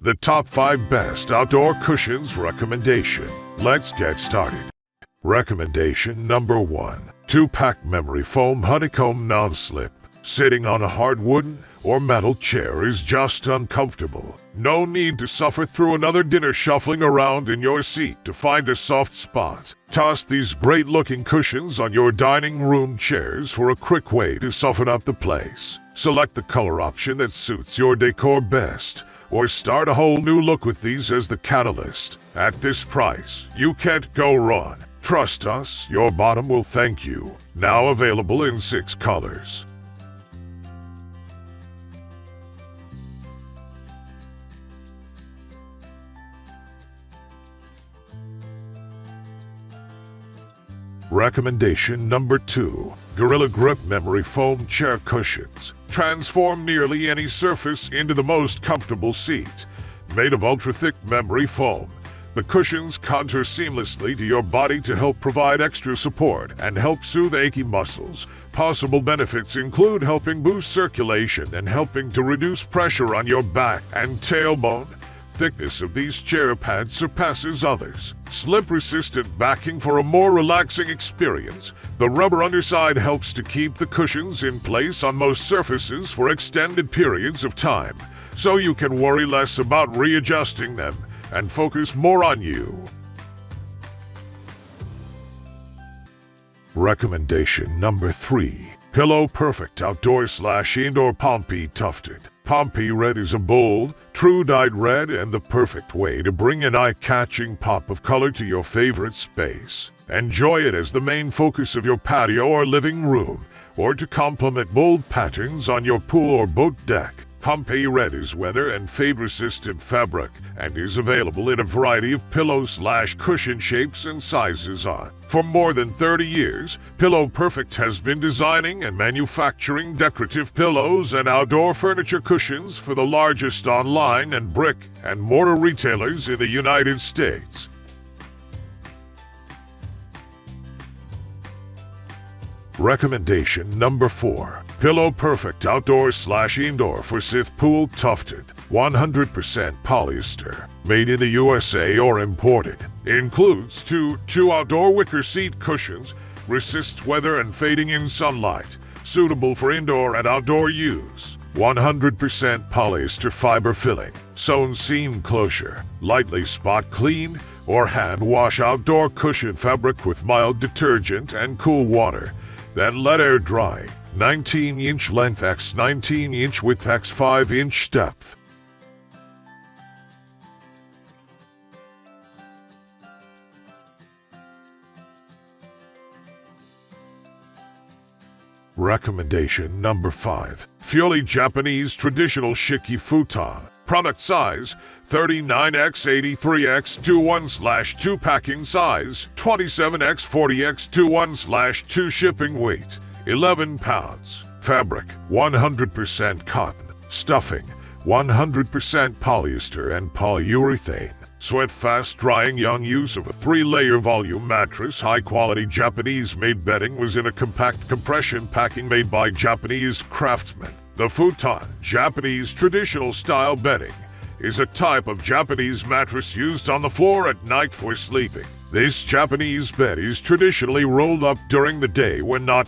the top 5 best outdoor cushions recommendation. Let's get started. Recommendation number 1. 2-pack memory foam honeycomb non-slip. Sitting on a hard wooden or metal chair is just uncomfortable. No need to suffer through another dinner shuffling around in your seat to find a soft spot. Toss these great-looking cushions on your dining room chairs for a quick way to soften up the place. Select the color option that suits your decor best, or start a whole new look with these as the catalyst. At this price, you can't go wrong. Trust us, your bottom will thank you. Now available in 6 colors. Recommendation number 2. Gorilla Grip Memory Foam Chair Cushions. Transform nearly any surface into the most comfortable seat. Made of ultra-thick memory foam, the cushions contour seamlessly to your body to help provide extra support and help soothe achy muscles. Possible benefits include helping boost circulation and helping to reduce pressure on your back and tailbone. Thickness of these chair pads surpasses others. Slip-resistant backing for a more relaxing experience. The rubber underside helps to keep the cushions in place on most surfaces for extended periods of time, so you can worry less about readjusting them and focus more on you. Recommendation number 3. Pillow Perfect Outdoor/Indoor Pompey Tufted. Pompey Red is a bold, true-dyed red and the perfect way to bring an eye-catching pop of color to your favorite space. Enjoy it as the main focus of your patio or living room, or to complement bold patterns on your pool or boat deck. Pompey Red is weather and fade-resistant fabric and is available in a variety of pillow/cushion shapes and sizes. For more than 30 years, Pillow Perfect has been designing and manufacturing decorative pillows and outdoor furniture cushions for the largest online and brick and mortar retailers in the United States. Recommendation number 4. Pillow Perfect Outdoor/Indoor Forsyth Pool Tufted. 100% polyester. Made in the USA or imported. Includes two outdoor wicker seat cushions. Resists weather and fading in sunlight. Suitable for indoor and outdoor use. 100% polyester fiber filling. Sewn seam closure. Lightly spot clean or hand wash outdoor cushion fabric with mild detergent and cool water. Then let air dry. 19-inch length x 19-inch width x 5-inch depth. Recommendation number 5. Fully Japanese Traditional Shiki Futon. Product size 39x83x21/2 packing size 27x40x21/2 shipping weight 11 pounds. Fabric 100% cotton. Stuffing 100% polyester and polyurethane. Sweat fast drying. Young use of a 3-layer volume mattress. High quality Japanese made bedding was in a compact compression packing made by Japanese craftsmen. The Futon, Japanese traditional style bedding, is a type of Japanese mattress used on the floor at night for sleeping. This Japanese bed is traditionally rolled up during the day when not